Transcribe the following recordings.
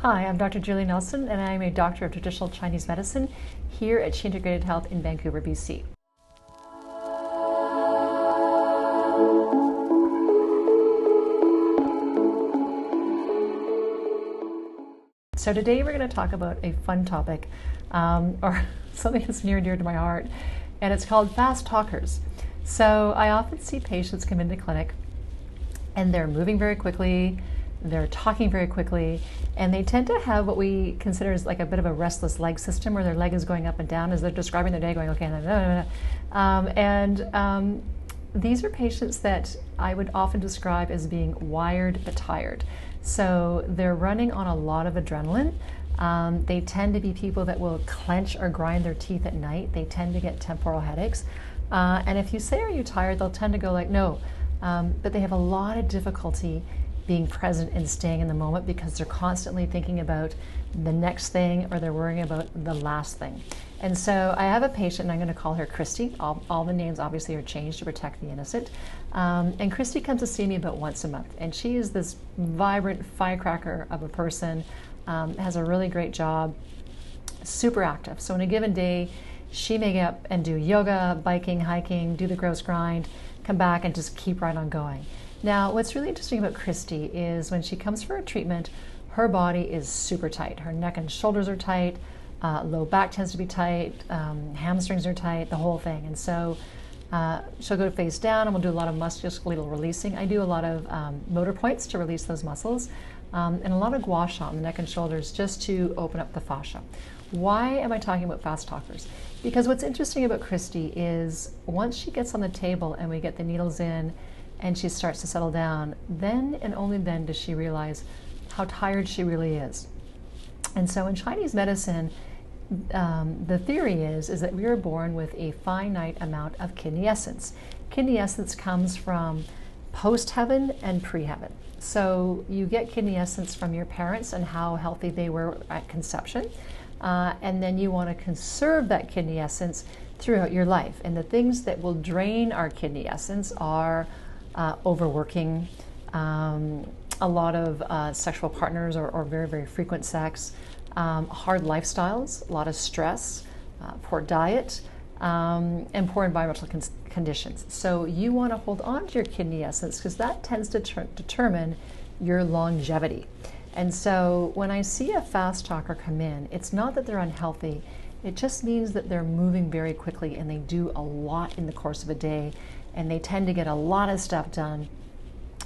Hi, I'm Dr. Julie Nelson, and I'm a doctor of traditional Chinese medicine here at She Integrated Health in Vancouver, BC. So today we're going to talk about a fun topic, or something that's near and dear to my heart, and it's called fast talkers. So I often see patients come into clinic, and they're moving very quickly, they're talking very quickly, and they tend to have what we consider as like a bit of a restless leg system, where their leg is going up and down as they're describing their day, going, okay, these are patients that I would often describe as being wired but tired. So they're running on a lot of adrenaline. They tend to be people that will clench or grind their teeth at night. They tend to get temporal headaches. And if you say, are you tired? They'll tend to go like, no. But they have a lot of difficulty being present and staying in the moment because they're constantly thinking about the next thing, or they're worrying about the last thing. And so I have a patient, and I'm going to call her Christy. All the names obviously are changed to protect the innocent. And Christy comes to see me about once a month. And she is this vibrant firecracker of a person, has a really great job, super active. So in a given day, she may get up and do yoga, biking, hiking, do the gross grind, come back and just keep right on going. Now, what's really interesting about Christy is when she comes for a treatment, her body is super tight. Her neck and shoulders are tight, low back tends to be tight, hamstrings are tight, the whole thing. And so she'll go face down, and we'll do a lot of musculoskeletal releasing. I do a lot of motor points to release those muscles, and a lot of gua sha on the neck and shoulders just to open up the fascia. Why am I talking about fast talkers? Because what's interesting about Christy is once she gets on the table and we get the needles in and she starts to settle down, then and only then does she realize how tired she really is. And so in Chinese medicine, the theory is that we are born with a finite amount of kidney essence. Kidney essence comes from post-heaven and pre-heaven. So you get kidney essence from your parents and how healthy they were at conception. And then you want to conserve that kidney essence throughout your life. And the things that will drain our kidney essence are overworking, a lot of sexual partners or very, very frequent sex, hard lifestyles, a lot of stress, poor diet, and poor environmental conditions. So you want to hold on to your kidney essence because that tends to determine your longevity. And so when I see a fast talker come in, it's not that they're unhealthy, it just means that they're moving very quickly and they do a lot in the course of a day, and they tend to get a lot of stuff done,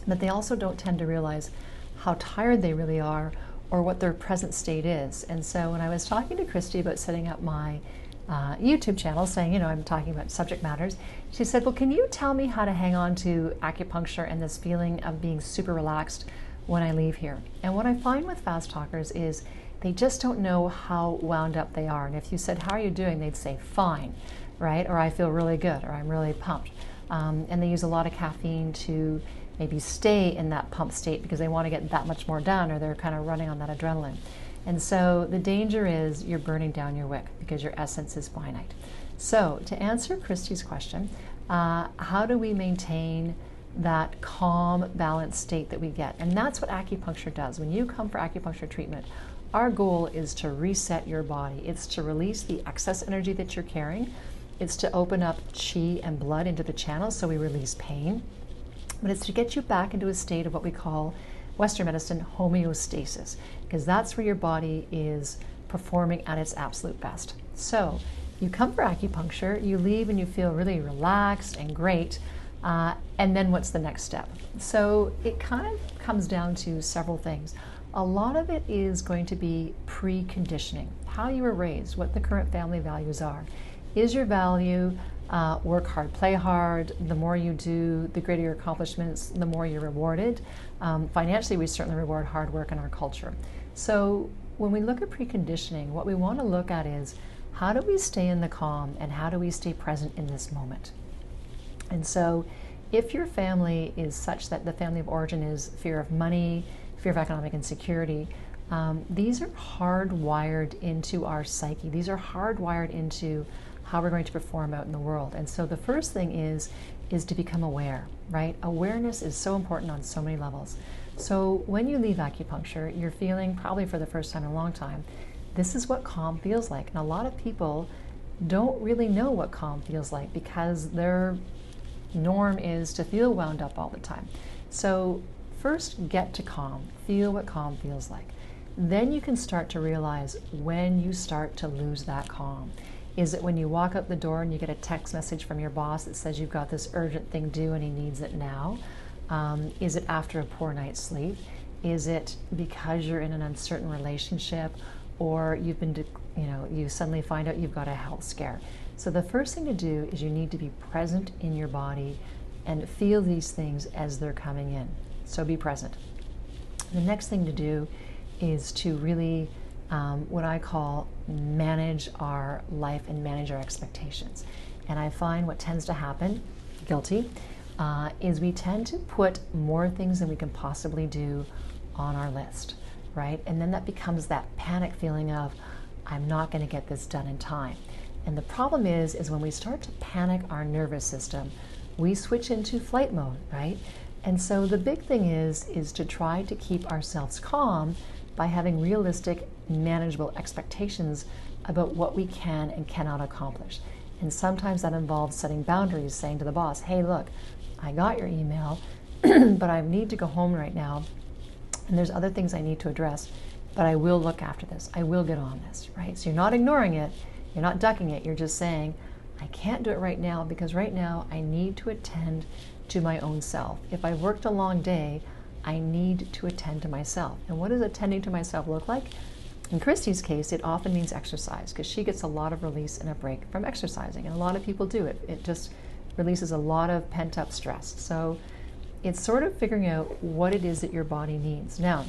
but they also don't tend to realize how tired they really are or what their present state is. And so when I was talking to Christy about setting up my YouTube channel, saying, I'm talking about subject matters, she said, well, can you tell me how to hang on to acupuncture and this feeling of being super relaxed when I leave here? And what I find with fast talkers is they just don't know how wound up they are. And if you said, how are you doing? They'd say, fine, right? Or I feel really good, or I'm really pumped. And they use a lot of caffeine to maybe stay in that pump state because they want to get that much more done, or they're kind of running on that adrenaline. And so the danger is you're burning down your wick because your essence is finite. So to answer Christy's question, how do we maintain that calm, balanced state that we get? And that's what acupuncture does. When you come for acupuncture treatment, our goal is to reset your body. It's to release the excess energy that you're carrying. It's to open up qi and blood into the channels so we release pain. But it's to get you back into a state of what we call Western medicine homeostasis, because that's where your body is performing at its absolute best. So you come for acupuncture, you leave and you feel really relaxed and great, and then what's the next step? So it kind of comes down to several things. A lot of it is going to be preconditioning, how you were raised, what the current family values are. Is your value work hard, play hard? The more you do, the greater your accomplishments, the more you're rewarded. Financially, we certainly reward hard work in our culture. So when we look at preconditioning, what we want to look at is how do we stay in the calm and how do we stay present in this moment? And so if your family is such that the family of origin is fear of money, fear of economic insecurity, these are hardwired into our psyche. These are hardwired into how we're going to perform out in the world. And so the first thing is to become aware, right? Awareness is so important on so many levels. So when you leave acupuncture, you're feeling, probably for the first time in a long time, this is what calm feels like. And a lot of people don't really know what calm feels like because their norm is to feel wound up all the time. So first, get to calm. Feel what calm feels like. Then you can start to realize when you start to lose that calm. Is it when you walk out the door and you get a text message from your boss that says you've got this urgent thing due and he needs it now? Is it after a poor night's sleep? Is it because you're in an uncertain relationship, or you've been, you suddenly find out you've got a health scare? So the first thing to do is you need to be present in your body and feel these things as they're coming in. So be present. The next thing to do is to really, what I call, manage our life and manage our expectations. And I find what tends to happen, guilty, is we tend to put more things than we can possibly do on our list, right? And then that becomes that panic feeling of, I'm not going to get this done in time. And the problem is when we start to panic our nervous system, we switch into flight mode, right? And so the big thing is to try to keep ourselves calm by having realistic, manageable expectations about what we can and cannot accomplish. And sometimes that involves setting boundaries, saying to the boss, hey, look, I got your email, but I need to go home right now, and there's other things I need to address, but I will look after this. I will get on this, right? So you're not ignoring it, you're not ducking it, you're just saying, I can't do it right now because right now I need to attend to my own self. If I've worked a long day, I need to attend to myself. And what does attending to myself look like? In Christy's case, it often means exercise, because she gets a lot of release and a break from exercising, and a lot of people do it. It just releases a lot of pent-up stress. So it's sort of figuring out what it is that your body needs. Now,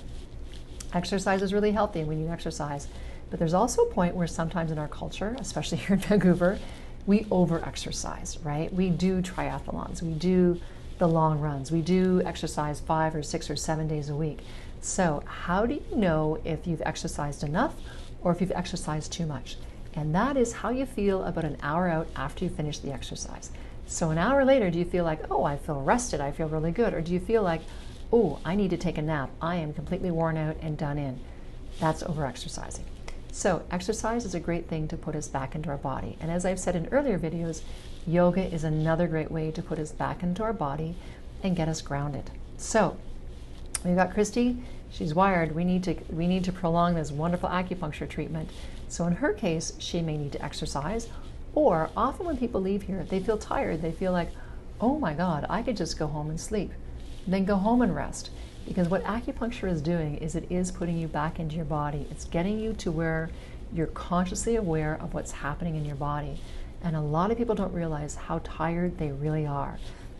exercise is really healthy, and we need exercise, but there's also a point where sometimes in our culture, especially here in Vancouver, we over-exercise, right? We do triathlons, we do the long runs, we do exercise 5 or 6 or 7 days a week. So how do you know if you've exercised enough or if you've exercised too much? And that is how you feel about an hour out after you finish the exercise. So an hour later, do you feel like, oh, I feel rested, I feel really good? Or do you feel like, oh, I need to take a nap, I am completely worn out and done in? That's over-exercising. So exercise is a great thing to put us back into our body. And as I've said in earlier videos, yoga is another great way to put us back into our body and get us grounded. So we've got Christy, she's wired. We need to prolong this wonderful acupuncture treatment. So in her case, she may need to exercise, or often when people leave here, they feel tired. They feel like, oh my God, I could just go home and sleep. Then go home and rest. Because what acupuncture is doing is it is putting you back into your body. It's getting you to where you're consciously aware of what's happening in your body. And a lot of people don't realize how tired they really are.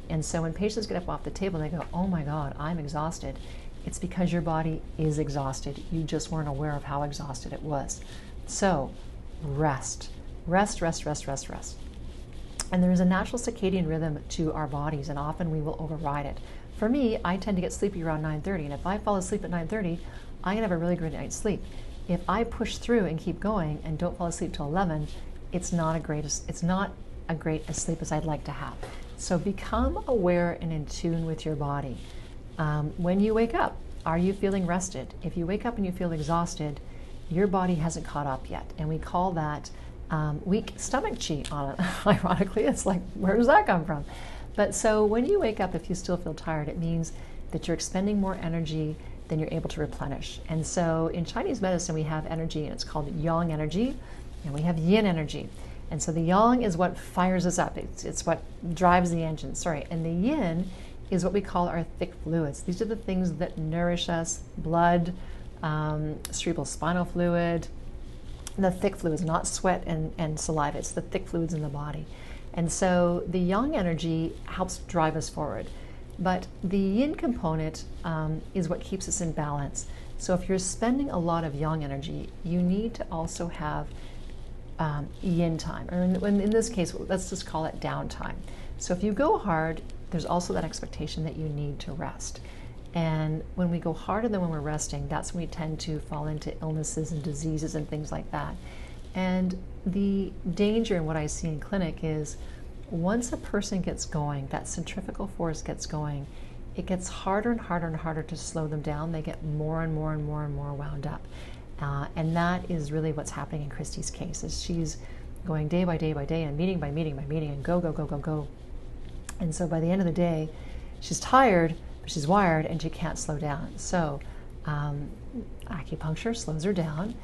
And so when patients get up off the table, they go, oh my God, I'm exhausted. It's because your body is exhausted. You just weren't aware of how exhausted it was. So rest, rest, rest, rest, rest, rest. And there is a natural circadian rhythm to our bodies, and often we will override it. For me, I tend to get sleepy around 9:30, and if I fall asleep at 9:30, I can have a really great night's sleep. If I push through and keep going and don't fall asleep till 11, it's not a great sleep as I'd like to have. So become aware and in tune with your body. When you wake up, are you feeling rested? If you wake up and you feel exhausted, your body hasn't caught up yet, and we call that weak stomach chi on it. Ironically, it's like, where does that come from? But so when you wake up, if you still feel tired, it means that you're expending more energy than you're able to replenish. And so in Chinese medicine, we have energy, and it's called Yang Energy, and we have Yin Energy. And so the Yang is what fires us up. It's what drives the engine, and the Yin is what we call our thick fluids. These are the things that nourish us: blood, cerebral spinal fluid, the thick fluids, not sweat and saliva. It's the thick fluids in the body. And so the Yang energy helps drive us forward. But the Yin component is what keeps us in balance. So if you're spending a lot of Yang energy, you need to also have Yin time. Or in this case, let's just call it downtime. So if you go hard, there's also that expectation that you need to rest. And when we go harder than when we're resting, that's when we tend to fall into illnesses and diseases and things like that. And the danger in what I see in clinic is once a person gets going, that centrifugal force gets going, it gets harder and harder and harder to slow them down. They get more and more and more and more wound up. And that is really what's happening in Christy's case, is she's going day by day by day and meeting by meeting by meeting and go, go, go, go, go. And so by the end of the day, she's tired, but she's wired and she can't slow down. So acupuncture slows her down,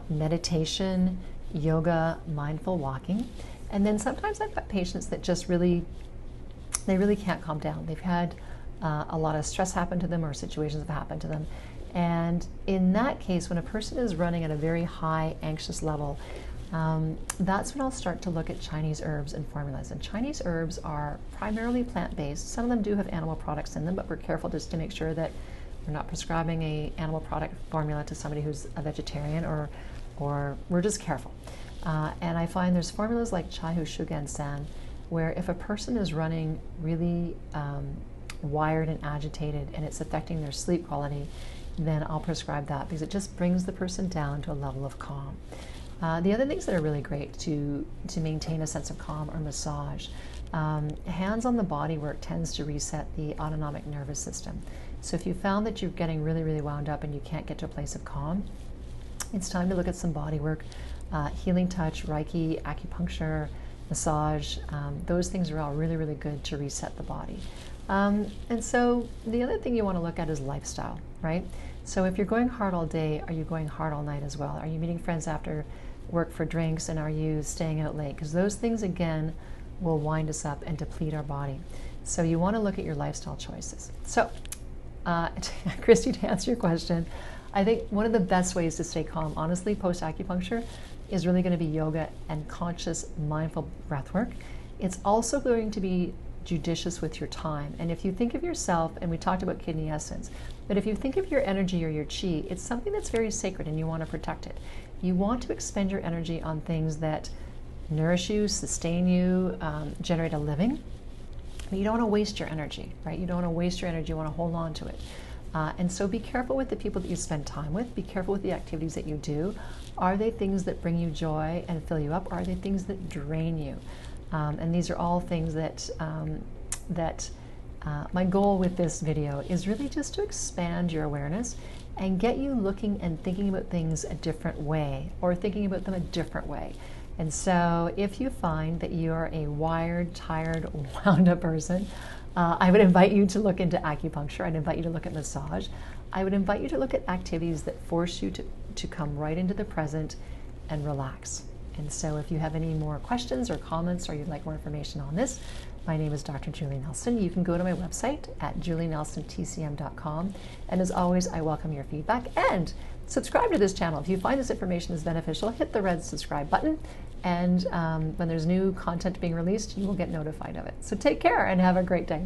meditation, yoga, mindful walking. And then sometimes I've got patients that just really can't calm down. They've had a lot of stress happen to them, or situations have happened to them. And in that case, when a person is running at a very high anxious level, that's when I'll start to look at Chinese herbs and formulas. And Chinese herbs are primarily plant-based. Some of them do have animal products in them, but we're careful just to make sure that we're not prescribing an animal product formula to somebody who's a vegetarian, or we're just careful. And I find there's formulas like Chai Hu Shu Gan San, where if a person is running really wired and agitated and it's affecting their sleep quality, then I'll prescribe that, because it just brings the person down to a level of calm. The other things that are really great to maintain a sense of calm are massage. Hands on the body work tends to reset the autonomic nervous system. So if you found that you're getting really, really wound up and you can't get to a place of calm, it's time to look at some body work. Healing touch, Reiki, acupuncture, massage, those things are all really, really good to reset the body. And so the other thing you want to look at is lifestyle, right? So if you're going hard all day, are you going hard all night as well? Are you meeting friends after work for drinks, and are you staying out late? Because those things, again, will wind us up and deplete our body. So you want to look at your lifestyle choices. So, Christy, to answer your question, I think one of the best ways to stay calm, honestly, post-acupuncture, is really going to be yoga and conscious, mindful breath work. It's also going to be judicious with your time. And if you think of yourself, and we talked about kidney essence, but if you think of your energy or your chi, it's something that's very sacred and you want to protect it. You want to expend your energy on things that nourish you, sustain you, generate a living. But you don't want to waste your energy, right? You don't want to waste your energy, you want to hold on to it. And so be careful with the people that you spend time with. Be careful with the activities that you do. Are they things that bring you joy and fill you up, or are they things that drain you? And these are all things that my goal with this video is really just to expand your awareness and get you looking and thinking about things a different way, or thinking about them a different way. And so if you find that you're a wired, tired, wound up person, I would invite you to look into acupuncture. I'd invite you to look at massage. I would invite you to look at activities that force you to come right into the present and relax. And so if you have any more questions or comments, or you'd like more information on this, my name is Dr. Julie Nelson. You can go to my website at julienelsontcm.com. And as always, I welcome your feedback, and subscribe to this channel. If you find this information is beneficial, hit the red subscribe button. And when there's new content being released, you will get notified of it. So take care and have a great day.